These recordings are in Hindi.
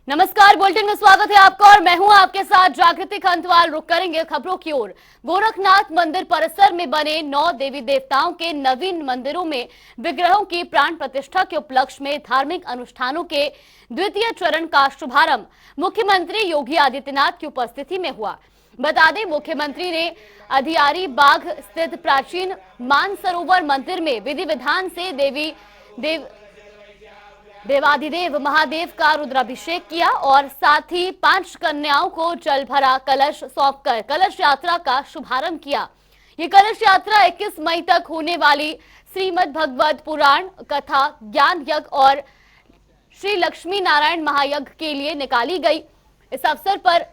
नमस्कार, बुलेटिन में स्वागत है आपका और मैं हूं आपके साथ जागृति खंतवाल। रुक करेंगे खबरों की ओर। गोरखनाथ मंदिर परिसर में बने 9 देवी देवताओं के नवीन मंदिरों में विग्रहों की प्राण प्रतिष्ठा के उपलक्ष्य में धार्मिक अनुष्ठानों के द्वितीय चरण का शुभारंभ मुख्यमंत्री योगी आदित्यनाथ की उपस्थिति में हुआ। बता दें, मुख्यमंत्री ने अधियारी बाग स्थित प्राचीन मानसरोवर मंदिर में विधि विधान से देवाधिदेव महादेव का रुद्राभिषेक किया और साथ ही 5 कन्याओं को जल भरा कलश सौंपकर कलश यात्रा का शुभारंभ किया। ये कलश यात्रा 21 मई तक होने वाली श्रीमद् भगवत पुराण कथा, ज्ञान यज्ञ और श्री लक्ष्मी नारायण महायज्ञ के लिए निकाली गई। इस अवसर पर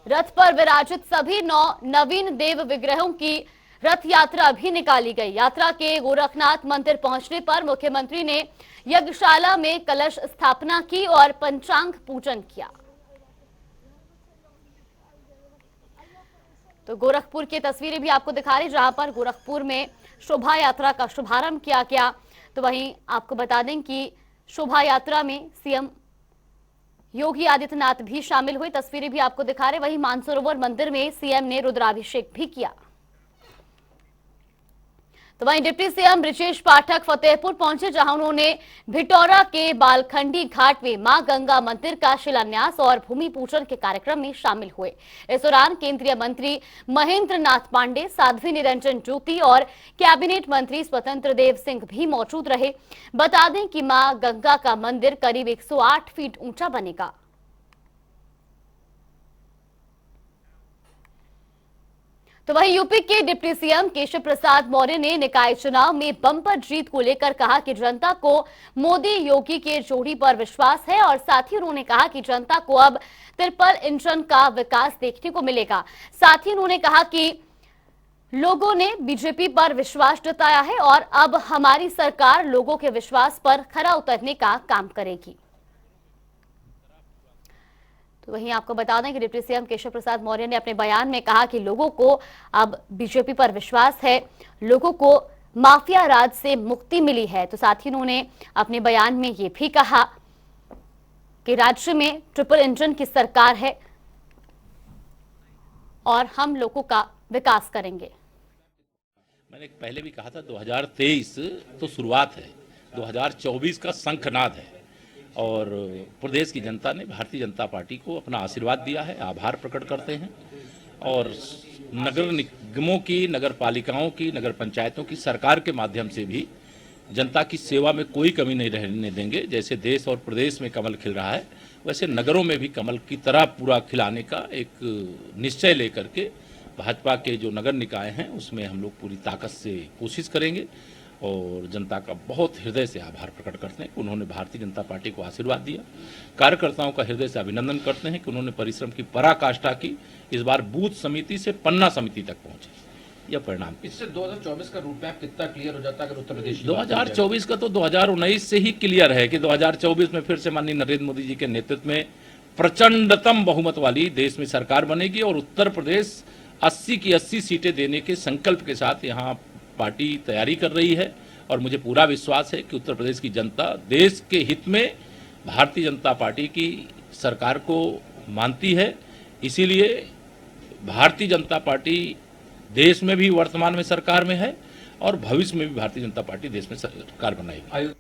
रथ पर विराजित सभी 9 नवीन देव विग्रहों की रथ यात्रा भी निकाली गई। यात्रा के गोरखनाथ मंदिर पहुंचने पर मुख्यमंत्री ने यज्ञशाला में कलश स्थापना की और पंचांग पूजन किया। तो गोरखपुर की तस्वीरें भी आपको दिखा रही, जहां पर गोरखपुर में शोभा यात्रा का शुभारंभ किया गया। तो वहीं आपको बता दें कि शोभा यात्रा में सीएम योगी आदित्यनाथ भी शामिल हुए। तस्वीरें भी आपको दिखा रहे। वहीं मानसरोवर मंदिर में सीएम ने रुद्राभिषेक भी किया। तो वहीं डिप्टी सीएम बृजेश पाठक फतेहपुर पहुंचे, जहां उन्होंने भिटौरा के बालखंडी घाट में मां गंगा मंदिर का शिलान्यास और भूमि पूजन के कार्यक्रम में शामिल हुए। इस दौरान केंद्रीय मंत्री महेंद्र नाथ पांडे, साध्वी निरंजन ज्योति और कैबिनेट मंत्री स्वतंत्र देव सिंह भी मौजूद रहे। बता दें कि मां गंगा का मंदिर करीब 108 फीट ऊंचा बनेगा। तो वहीं यूपी के डिप्टी सीएम केशव प्रसाद मौर्य ने निकाय चुनाव में बम्पर जीत को लेकर कहा कि जनता को मोदी योगी के जोड़ी पर विश्वास है और साथ ही उन्होंने कहा कि जनता को अब ट्रिपल इंजन का विकास देखने को मिलेगा। साथ ही उन्होंने कहा कि लोगों ने बीजेपी पर विश्वास जताया है और अब हमारी सरकार लोगों के विश्वास पर खरा उतरने का काम करेगी। तो वहीं आपको बता दें कि डिप्टी सीएम केशव प्रसाद मौर्य ने अपने बयान में कहा कि लोगों को अब बीजेपी पर विश्वास है, लोगों को माफिया राज से मुक्ति मिली है। तो साथ ही उन्होंने अपने बयान में ये भी कहा कि राज्य में ट्रिपल इंजन की सरकार है और हम लोगों का विकास करेंगे। मैंने पहले भी कहा था 2023 तो शुरुआत है, 2024 का शंखनाद है और प्रदेश की जनता ने भारतीय जनता पार्टी को अपना आशीर्वाद दिया है, आभार प्रकट करते हैं और नगर निगमों की, नगर पालिकाओं की, नगर पंचायतों की सरकार के माध्यम से भी जनता की सेवा में कोई कमी नहीं रहने देंगे। जैसे देश और प्रदेश में कमल खिल रहा है, वैसे नगरों में भी कमल की तरह पूरा खिलाने का एक निश्चय लेकर के भाजपा के जो नगर निकाय हैं उसमें हम लोग पूरी ताकत से कोशिश करेंगे और जनता का बहुत हृदय से आभार प्रकट करते हैं कि उन्होंने भारतीय जनता पार्टी को आशीर्वाद दिया। कार्यकर्ताओं का हृदय से अभिनंदन करते हैं कि उन्होंने परिश्रम की पराकाष्ठा की, इस बार बूथ समिति से पन्ना समिति तक पहुंचे। यह परिणाम इससे 2024 का रूट मैप कितना क्लियर हो जाता है अगर उत्तर प्रदेश 2024 का तो 2019 से ही क्लियर है कि 2024 में फिर से माननीय नरेंद्र मोदी जी के नेतृत्व में प्रचंडतम बहुमत वाली देश में सरकार बनेगी और उत्तर प्रदेश 80 की 80 सीटें देने के संकल्प के साथ यहाँ पार्टी तैयारी कर रही है और मुझे पूरा विश्वास है कि उत्तर प्रदेश की जनता देश के हित में भारतीय जनता पार्टी की सरकार को मानती है। इसीलिए भारतीय जनता पार्टी देश में भी वर्तमान में सरकार में है और भविष्य में भी भारतीय जनता पार्टी देश में सरकार बनाएगी।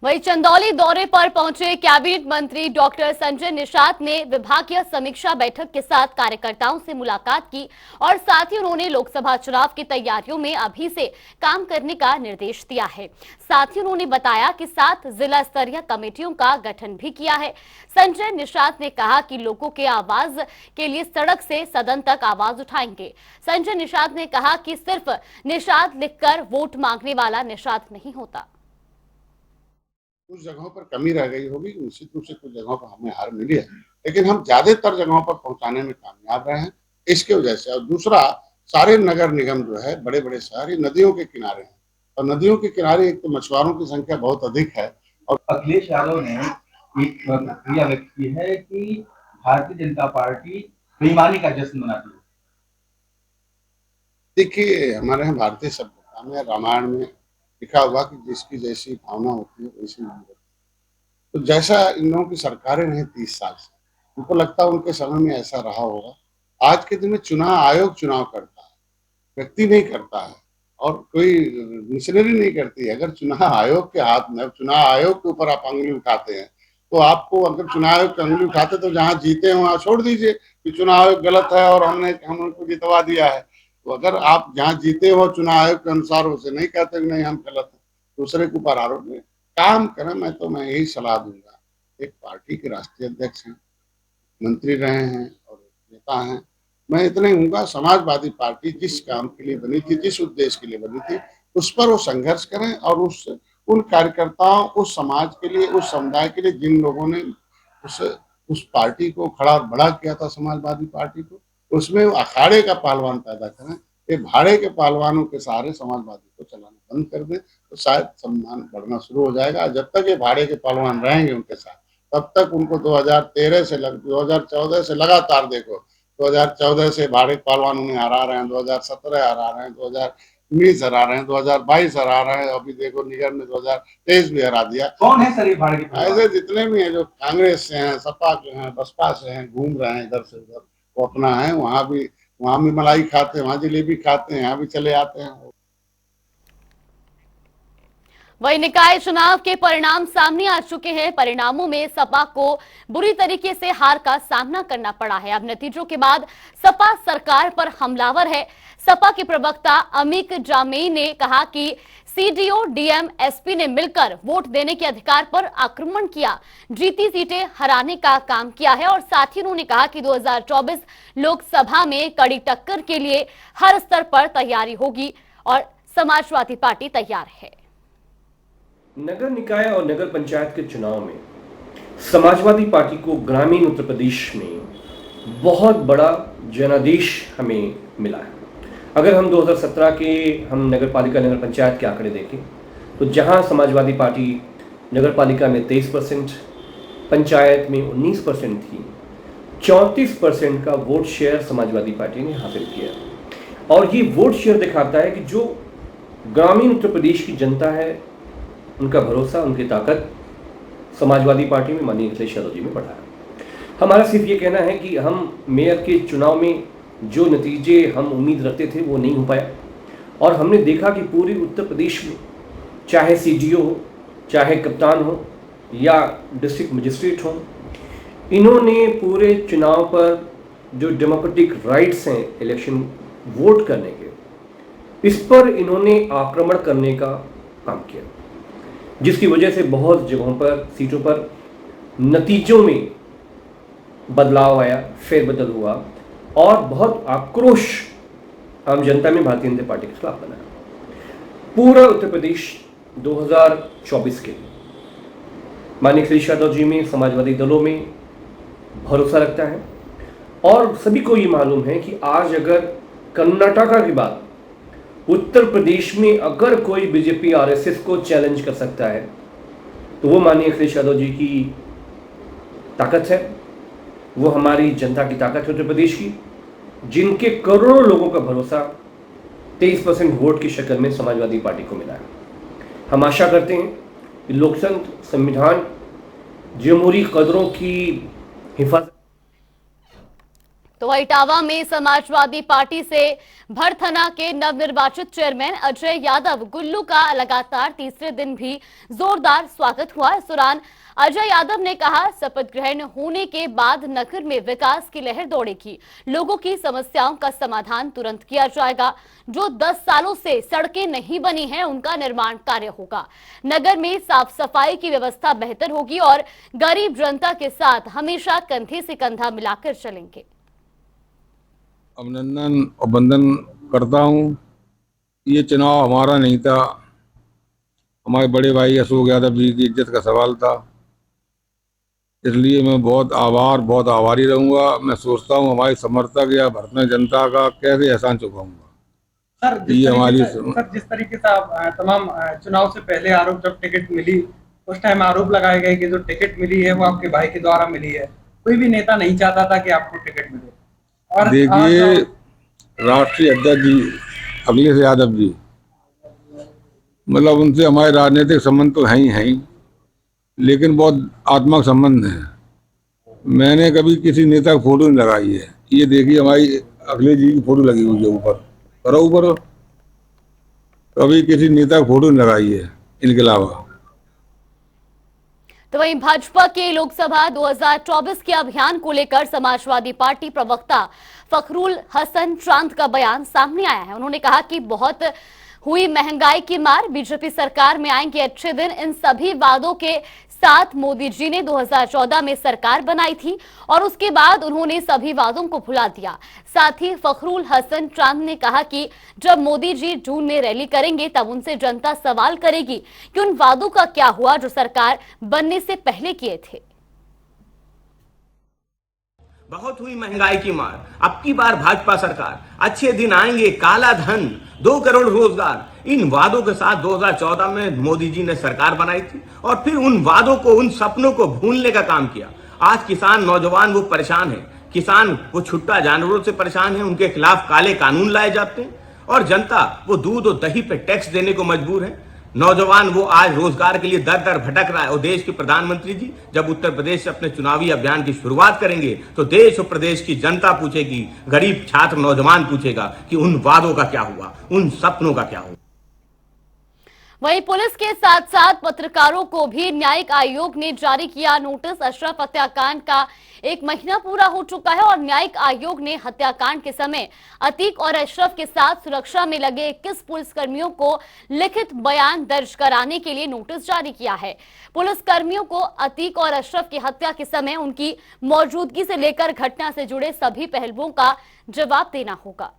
वहीं चंदौली दौरे पर पहुंचे कैबिनेट मंत्री डॉक्टर संजय निषाद ने विभागीय समीक्षा बैठक के साथ कार्यकर्ताओं से मुलाकात की और साथ ही उन्होंने लोकसभा चुनाव की तैयारियों में अभी से काम करने का निर्देश दिया है। साथ ही उन्होंने बताया कि 7 जिला स्तरीय कमेटियों का गठन भी किया है। संजय निषाद ने कहा कि लोगों के आवाज के लिए सड़क से सदन तक आवाज उठाएंगे। संजय निषाद ने कहा कि सिर्फ निषाद लिखकर वोट मांगने वाला निषाद नहीं होता। कुछ जगहों पर कमी रह गई होगी, निश्चित रूप से कुछ जगहों पर हमें हार मिली है, लेकिन हम ज्यादातर जगहों पर पहुंचाने में कामयाब रहे हैं इसके वजह से। और दूसरा, सारे नगर निगम जो है बड़े बड़े शहर नदियों के किनारे हैं और नदियों के किनारे एक तो मछुआरों की संख्या बहुत अधिक है। और अखिलेश यादव ने एक प्रतिक्रिया व्यक्त की है कि भारतीय जनता पार्टी बेईमानी का जश्न मनाती है। देखिए, हमारे यहाँ भारतीय सभ्यता में, रामायण में लिखा हुआ कि जिसकी जैसी भावना होती है वैसी नहीं होती। तो जैसा इन लोगों की सरकारें रही 30 साल से, उनको लगता है उनके समय में ऐसा रहा होगा। आज के दिन में चुनाव आयोग चुनाव करता है, व्यक्ति नहीं करता है, और कोई मिशनरी नहीं करती है। अगर चुनाव आयोग के हाथ में, चुनाव आयोग के ऊपर आप अंगुली उठाते हैं, तो आपको अगर चुनाव आयोग की अंगुली उठाते तो जहां जीते हैं वहां छोड़ दीजिए कि चुनाव आयोग गलत है और हम उनको जितवा दिया है। तो अगर आप जहां जीते हो चुनाव आयोग के अनुसार, उसे नहीं कहते कि नहीं हम गलत है, दूसरे के ऊपर आरोप नहीं काम करें। मैं यही सलाह दूंगा, एक पार्टी के राष्ट्रीय अध्यक्ष हैं, मंत्री रहे हैं और नेता हैं, मैं इतना ही हूँगा, समाजवादी पार्टी जिस काम के लिए बनी थी, जिस उद्देश्य के लिए बनी थी, उस पर वो संघर्ष करें और उन कार्यकर्ताओं, उस समाज के लिए, उस समुदाय के लिए जिन लोगों ने उस पार्टी को खड़ा और बड़ा किया था, समाजवादी पार्टी को, उसमें अखाड़े का पहलवान पैदा करें। ये भाड़े के पहलवानों के सहारे समाजवादी को चलाना बंद कर दें तो शायद सम्मान बढ़ना शुरू हो जाएगा। जब तक ये भाड़े के पहलवान रहेंगे उनके साथ, तब तक उनको 2014 से लगातार देखो, 2014 से भाड़े पहलवान उन्हें हरा रहे हैं, 2017 हरा रहे हैं, 2019 हरा रहे हैं, 2022 हरा रहे हैं, अभी देखो निगर में 2023 भी हरा दिया। कौन है सर ये भाड़े के? ऐसे जितने भी हैं जो कांग्रेस से हैं, सपा के हैं, बसपा से हैं, घूम रहे हैं इधर से उधर, वो अपना है, वहां भी मलाई खाते हैं, वहां जलेबी खाते हैं, यहाँ भी चले आते हैं। वही निकाय चुनाव के परिणाम सामने आ चुके हैं। परिणामों में सपा को बुरी तरीके से हार का सामना करना पड़ा है। अब नतीजों के बाद सपा सरकार पर हमलावर है। सपा के प्रवक्ता अमीक जामेई ने कहा कि सीडीओ, डीएम, एसपी ने मिलकर वोट देने के अधिकार पर आक्रमण किया, जीती सीटें हराने का काम किया है। और साथ ही उन्होंने कहा कि 2024 लोकसभा में कड़ी टक्कर के लिए हर स्तर पर तैयारी होगी और समाजवादी पार्टी तैयार है। नगर निकाय और नगर पंचायत के चुनाव में समाजवादी पार्टी को ग्रामीण उत्तर प्रदेश में बहुत बड़ा जनादेश हमें मिला है। अगर हम 2017 के नगर पालिका नगर पंचायत के आंकड़े देखें तो जहां समाजवादी पार्टी नगर पालिका में 23%, पंचायत में 19% थी, 34% का वोट शेयर समाजवादी पार्टी ने हासिल किया। और ये वोट शेयर दिखाता है कि जो ग्रामीण उत्तर प्रदेश की जनता है, उनका भरोसा, उनकी ताकत समाजवादी पार्टी में माननीय अखिलेश यादव जी में बढ़ा है। हमारा सिर्फ ये कहना है कि हम मेयर के चुनाव में जो नतीजे हम उम्मीद रखते थे वो नहीं हो पाया, और हमने देखा कि पूरे उत्तर प्रदेश में चाहे सीडीओ हो, चाहे कप्तान हो या डिस्ट्रिक्ट मजिस्ट्रेट हो, इन्होंने पूरे चुनाव पर जो डेमोक्रेटिक राइट्स हैं इलेक्शन वोट करने के, इस पर इन्होंने आक्रमण करने का काम किया, जिसकी वजह से बहुत जगहों पर, सीटों पर नतीजों में बदलाव आया, फेरबदल हुआ और बहुत आक्रोश आम जनता में भारतीय जनता पार्टी के खिलाफ बना। पूरा उत्तर प्रदेश 2024 के माननीय अखिलेश यादव जी में, समाजवादी दलों में भरोसा रखता है। और सभी को ये मालूम है कि आज अगर कर्नाटका के बाद उत्तर प्रदेश में अगर कोई बीजेपी आरएसएस को चैलेंज कर सकता है तो वो माननीय अखिलेश यादव जी की ताकत है, वो हमारी जनता की ताकत है उत्तर प्रदेश की, जिनके करोड़ों लोगों का भरोसा 23% वोट की शक्ल में समाजवादी पार्टी को मिला है। हम आशा करते हैं कि लोकतंत्र, संविधान, जमहूरी कदरों की हिफाजत। तो इटावा में समाजवादी पार्टी से भरथना के नवनिर्वाचित चेयरमैन अजय यादव गुल्लू का लगातार तीसरे दिन भी जोरदार स्वागत हुआ। इस दौरान अजय यादव ने कहा, शपथ ग्रहण होने के बाद नगर में विकास की लहर दौड़ेगी, लोगों की समस्याओं का समाधान तुरंत किया जाएगा। जो 10 सालों से सड़कें नहीं बनी हैं, उनका निर्माण कार्य होगा। नगर में साफ सफाई की व्यवस्था बेहतर होगी और गरीब जनता के साथ हमेशा कंधे से कंधा मिलाकर चलेंगे। अभिनंदन और वंदन करता हूँ। ये चुनाव हमारा नहीं था, हमारे बड़े भाई अशोक यादव जी की इज्जत का सवाल था, इसलिए मैं बहुत आभारी रहूँगा। मैं सोचता हूँ हमारे समर्थक या भरथना जनता का कैसे एहसान चुकाऊंगा। सर, जिस तरीके से आप तमाम चुनाव से पहले आरोप, जब टिकट मिली उस टाइम आरोप लगाए गए कि जो टिकट मिली है वो आपके भाई के द्वारा मिली है, कोई भी नेता नहीं चाहता था कि आपको टिकट मिले। और देखिए, राष्ट्रीय अध्यक्ष जी अखिलेश यादव जी, मतलब उनसे हमारे राजनीतिक संबंध तो हैं ही, लेकिन बहुत आत्मा का संबंध है। मैंने कभी किसी नेता की फोटो नहीं लगाई है। ये देखिए हमारी अखिलेश जी की फोटो लगी हुई है ऊपर, करो ऊपर। कभी किसी नेता की फोटो नहीं लगाई है इनके अलावा। तो वहीं भाजपा के लोकसभा 2024 के अभियान को लेकर समाजवादी पार्टी प्रवक्ता फखरुल हसन चांद का बयान सामने आया है। उन्होंने कहा कि बहुत हुई महंगाई की मार, बीजेपी सरकार में आएंगे अच्छे दिन। इन सभी वादों के साथ मोदी जी ने 2014 में सरकार बनाई थी और उसके बाद उन्होंने सभी वादों को भुला दिया। साथ ही फखरुल हसन चांद ने कहा कि जब मोदी जी जून में रैली करेंगे तब उनसे जनता सवाल करेगी कि उन वादों का क्या हुआ जो सरकार बनने से पहले किए थे। बहुत हुई महंगाई की मार, अब की बार भाजपा सरकार, अच्छे दिन आएंगे, काला धन, 2 करोड़ रोजगार, इन वादों के साथ 2014 में मोदी जी ने सरकार बनाई थी और फिर उन वादों को, उन सपनों को भूलने का काम किया। आज किसान, नौजवान वो परेशान है, किसान वो छुट्टा जानवरों से परेशान है, उनके खिलाफ काले कानून लाए जाते हैं और जनता वो दूध और दही पे टैक्स देने को मजबूर है। नौजवान वो आज रोजगार के लिए दर दर भटक रहा है और देश के प्रधानमंत्री जी जब उत्तर प्रदेश से अपने चुनावी अभियान की शुरुआत करेंगे तो देश और प्रदेश की जनता पूछेगी, गरीब छात्र नौजवान पूछेगा कि उन वादों का क्या हुआ, उन सपनों का क्या हुआ। वहीं पुलिस के साथ साथ पत्रकारों को भी न्यायिक आयोग ने जारी किया नोटिस। अशरफ हत्याकांड का 1 महीना पूरा हो चुका है और न्यायिक आयोग ने हत्याकांड के समय अतीक और अशरफ के साथ सुरक्षा में लगे 21 पुलिसकर्मियों को लिखित बयान दर्ज कराने के लिए नोटिस जारी किया है। पुलिसकर्मियों को अतीक और अशरफ की हत्या के समय उनकी मौजूदगी से लेकर घटना से जुड़े सभी पहलुओं का जवाब देना होगा।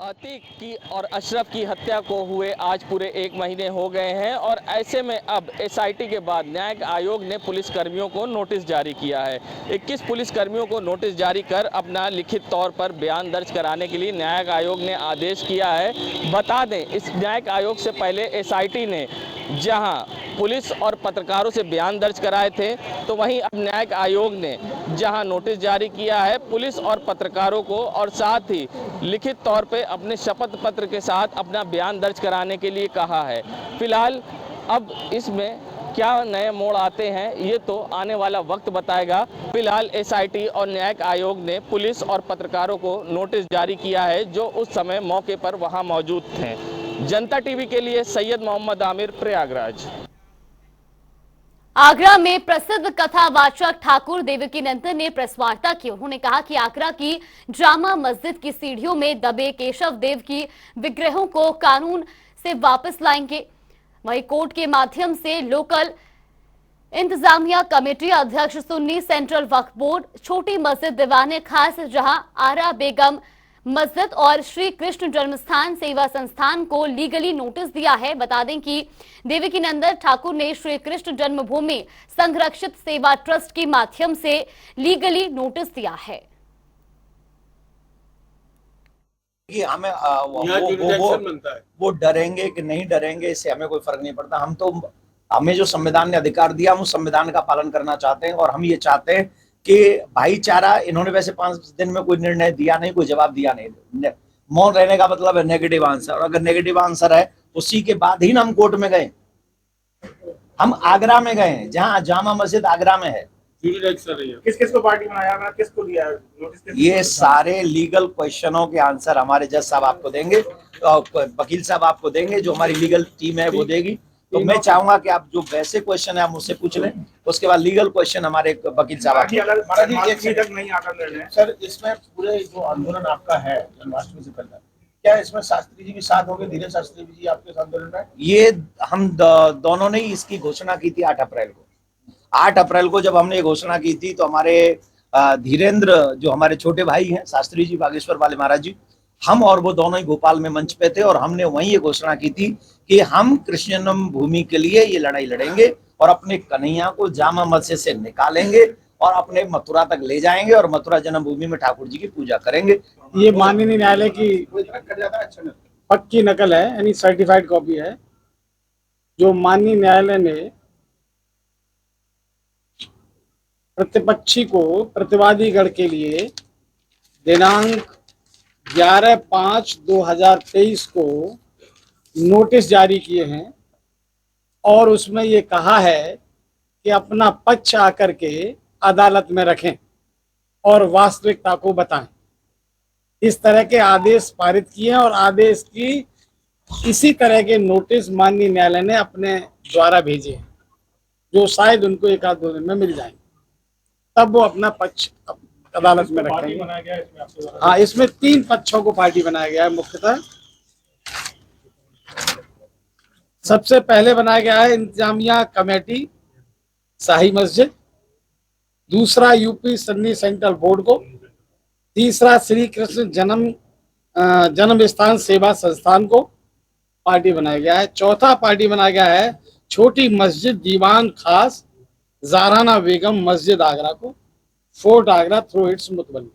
अतीक की और अशरफ की हत्या को हुए आज पूरे 1 महीने हो गए हैं और ऐसे में अब एसआईटी के बाद न्यायिक आयोग ने पुलिसकर्मियों को नोटिस जारी किया है। 21 पुलिसकर्मियों को नोटिस जारी कर अपना लिखित तौर पर बयान दर्ज कराने के लिए न्यायिक आयोग ने आदेश किया है। बता दें, इस न्यायिक आयोग से पहले एसआईटी ने जहां पुलिस और पत्रकारों से बयान दर्ज कराए थे, तो वहीं अब न्यायिक आयोग ने जहां नोटिस जारी किया है पुलिस और पत्रकारों को और साथ ही लिखित तौर पे अपने शपथ पत्र के साथ अपना बयान दर्ज कराने के लिए कहा है। फिलहाल अब इसमें क्या नए मोड़ आते हैं ये तो आने वाला वक्त बताएगा। फिलहाल एसआईटी और न्यायिक आयोग ने पुलिस और पत्रकारों को नोटिस जारी किया है जो उस समय मौके पर वहां मौजूद थे। जनता टीवी के लिए सैयद मोहम्मद आमिर, प्रयागराज। आगरा में प्रसिद्ध कथावाचक ठाकुर देवकीनंदन ने प्रेस वार्ता की। उन्होंने कहा कि आगरा की जामा मस्जिद की सीढ़ियों में दबे केशव देव की विग्रहों को कानून से वापस लाएंगे। वहीं कोर्ट के माध्यम से लोकल इंतजामिया कमेटी अध्यक्ष सुन्नी सेंट्रल वक्फ बोर्ड, छोटी मस्जिद दीवाने खास जहां आरा बेगम मस्जिद और श्री कृष्ण जन्मस्थान सेवा संस्थान को लीगली नोटिस दिया है। बता दें कि देवकीनंदन ठाकुर ने श्री कृष्ण जन्मभूमि संरक्षित सेवा ट्रस्ट के माध्यम से लीगली नोटिस दिया है। कि हमें वो डरेंगे कि नहीं डरेंगे इससे हमें कोई फर्क नहीं पड़ता। हम तो हमें जो संविधान ने अधिकार दिया हम उस संविधान का पालन करना चाहते हैं और हम ये चाहते हैं कि भाईचारा, इन्होंने वैसे 5 दिन में कोई निर्णय दिया नहीं, कोई जवाब दिया नहीं। मौन रहने का मतलब है नेगेटिव आंसर, और अगर नेगेटिव आंसर है उसी के बाद ही ना हम कोर्ट में गए। हम आगरा में गए जहां जामा मस्जिद आगरा में है। किस किस को पार्टी बनाया, किसको दिया नोटिस? ये सारे लीगल क्वेश्चनों के आंसर हमारे जज साहब आपको देंगे, वकील साहब आपको देंगे, जो हमारी लीगल टीम है वो देगी। तो मैं चाहूंगा कि आप जो वैसे क्वेश्चन है आप मुझसे पूछ लें, उसके बाद लीगल क्वेश्चन हमारे वकील साहब नहीं आकर निर्णय। सर, इसमें पूरे जो आंदोलन आपका है जन्माष्टमी से पहले, क्या इसमें शास्त्री जी के साथ होंगे, धीरेन्द्र शास्त्री जी आपके साथ आंदोलन में? ये हम दोनों ने ही इसकी घोषणा की थी 8 अप्रैल को। 8 अप्रैल को जब हमने ये घोषणा की थी तो हमारे धीरेन्द्र जो हमारे छोटे भाई हैं शास्त्री जी, बागेश्वर वाले महाराज जी, हम और वो दोनों ही भोपाल में मंच पे थे और हमने वहीं ये घोषणा की थी कि हम कृष्ण जन्म भूमि के लिए ये लड़ाई लड़ेंगे और अपने कन्हैया को जामा मस्जिद से निकालेंगे और अपने मथुरा तक ले जाएंगे और मथुरा जन्मभूमि में ठाकुर जी की पूजा करेंगे। ये माननीय न्यायालय की पक्की नकल है, यानी सर्टिफाइड कॉपी है, जो माननीय न्यायालय ने प्रतिपक्षी को प्रतिवादी गण के लिए दिनांक 11/5/2023 को नोटिस जारी किए हैं और उसमें ये कहा है कि अपना पक्ष आकर के अदालत में रखें और वास्तविकता को बताएं। इस तरह के आदेश पारित किए और आदेश की इसी तरह के नोटिस माननीय न्यायालय ने अपने द्वारा भेजे हैं, जो शायद उनको 1-2 दिन में मिल जाएंगे, तब वो अपना पक्ष अदालत में रखेंगे। हाँ, इसमें 3 पक्षों को पार्टी बनाया गया है। मुख्यतः सबसे पहले बनाया गया है इंतजामिया कमेटी शाही मस्जिद, दूसरा यूपी सन्नी सेंट्रल बोर्ड को, तीसरा श्री कृष्ण जन्म स्थान सेवा संस्थान को पार्टी बनाया गया है। चौथा पार्टी बनाया गया है छोटी मस्जिद दीवान खास जाराना बेगम मस्जिद आगरा को, फोर्ट आगरा थ्रू इट्स मुतबली।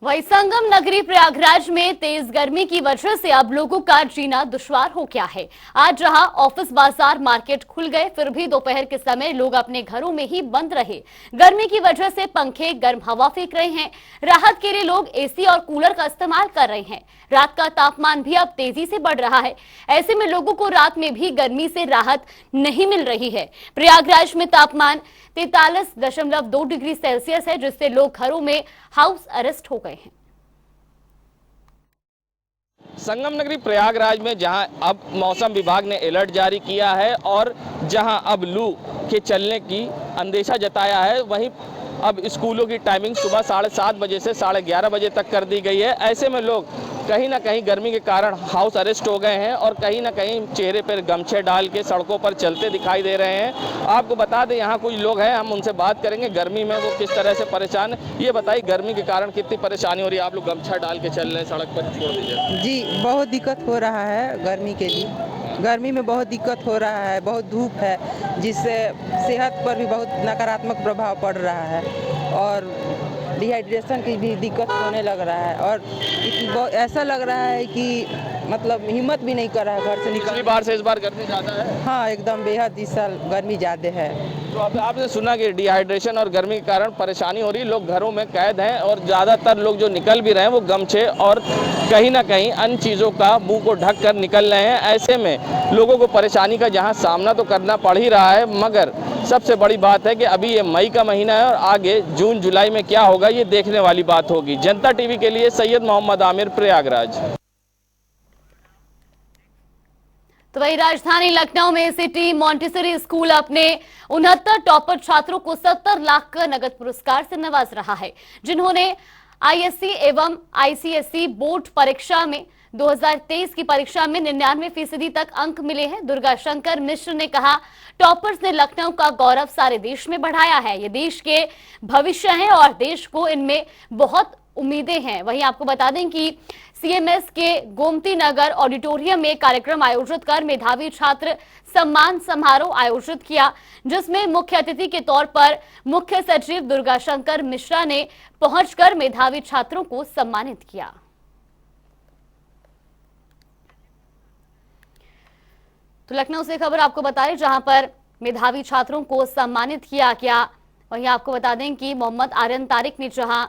वही संगम नगरी प्रयागराज में तेज गर्मी की वजह से अब लोगों का जीना दुश्वार हो गया है। आज जहां ऑफिस बाजार मार्केट खुल गए, फिर भी दोपहर के समय लोग अपने घरों में ही बंद रहे। गर्मी की वजह से पंखे गर्म हवा फेंक रहे हैं। राहत के लिए लोग एसी और कूलर का इस्तेमाल कर रहे हैं। रात का तापमान भी अब तेजी से बढ़ रहा है। ऐसे में लोगों को रात में भी गर्मी से राहत नहीं मिल रही है। प्रयागराज में तापमान 43.2 डिग्री सेल्सियस है, जिससे लोग घरों में हाउस अरेस्ट हो गए हैं। संगम नगरी प्रयागराज में जहां अब मौसम विभाग ने अलर्ट जारी किया है और जहां अब लू के चलने की अंदेशा जताया है, वहीं अब स्कूलों की टाइमिंग सुबह 7:30 बजे से 11:30 बजे तक कर दी गई है। ऐसे में लोग कहीं ना कहीं गर्मी के कारण हाउस अरेस्ट हो गए हैं और कहीं ना कहीं चेहरे पर गमछे डाल के सड़कों पर चलते दिखाई दे रहे हैं। आपको बता दें, यहाँ कुछ लोग हैं, हम उनसे बात करेंगे गर्मी में वो किस तरह से परेशान है। ये बताइए, गर्मी के कारण कितनी परेशानी हो रही है? आप लोग गमछा डाल के चल रहे हैं सड़क पर, छोड़ दीजिए। जी, बहुत दिक्कत हो रहा है गर्मी के लिए। गर्मी में बहुत दिक्कत हो रहा है, बहुत धूप है, जिससे सेहत पर भी बहुत नकारात्मक प्रभाव पड़ रहा है और डिहाइड्रेशन की भी दिक्कत होने लग रहा है और ऐसा लग रहा है कि मतलब हिम्मत भी नहीं कर रहा है घर से निकलने। पिछली बार से इस बार गर्मी ज़्यादा है? हाँ, एकदम बेहद इस साल गर्मी ज़्यादा है। तो आपने सुना कि डिहाइड्रेशन और गर्मी के कारण परेशानी हो रही, लोग घरों में कैद हैं और ज़्यादातर लोग जो निकल भी रहे हैं वो गमछे और कहीं ना कहीं अन्य चीज़ों का मुंह को ढक कर निकल रहे हैं। ऐसे में लोगों को परेशानी का जहां सामना तो करना पड़ ही रहा है, मगर सबसे बड़ी बात है कि अभी ये मई का महीना है और आगे जून जुलाई में क्या होगा ये देखने वाली बात होगी। जनता टीवी के लिए सैयद मोहम्मद आमिर, प्रयागराज। तो वही राजधानी लखनऊ में सिटी मॉन्टेसरी स्कूल अपने 69 टॉपर छात्रों को 70 लाख का नगद पुरस्कार से नवाज रहा है, जिन्होंने आईएससी एवं आईसीएसई बोर्ड परीक्षा में 2023 की परीक्षा में 99% तक अंक मिले हैं। दुर्गा शंकर मिश्र ने कहा, टॉपर्स ने लखनऊ का गौरव सारे देश में बढ़ाया है। ये देश के भविष्य हैं और देश को इनमें बहुत उम्मीदें हैं। वहीं आपको बता दें कि सीएमएस के गोमती नगर ऑडिटोरियम में कार्यक्रम आयोजित कर मेधावी छात्र सम्मान समारोह आयोजित किया, जिसमें मुख्य अतिथि के तौर पर मुख्य सचिव दुर्गा शंकर मिश्रा ने पहुंचकर मेधावी छात्रों को सम्मानित किया। तो लखनऊ से खबर आपको बता रहे, जहां पर मेधावी छात्रों को सम्मानित किया गया। वहीं आपको बता दें कि मोहम्मद आर्यन तारिक ने जहां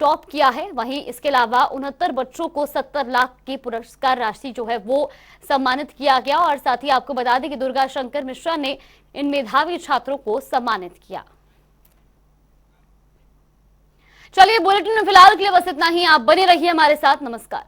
टॉप किया है, वहीं इसके अलावा 69 बच्चों को 70 लाख की पुरस्कार राशि जो है वो सम्मानित किया गया। और साथ ही आपको बता दें कि दुर्गा शंकर मिश्रा ने इन मेधावी छात्रों को सम्मानित किया। चलिए, बुलेटिन में फिलहाल के लिए बस इतना ही। आप बने रहिए हमारे साथ। नमस्कार।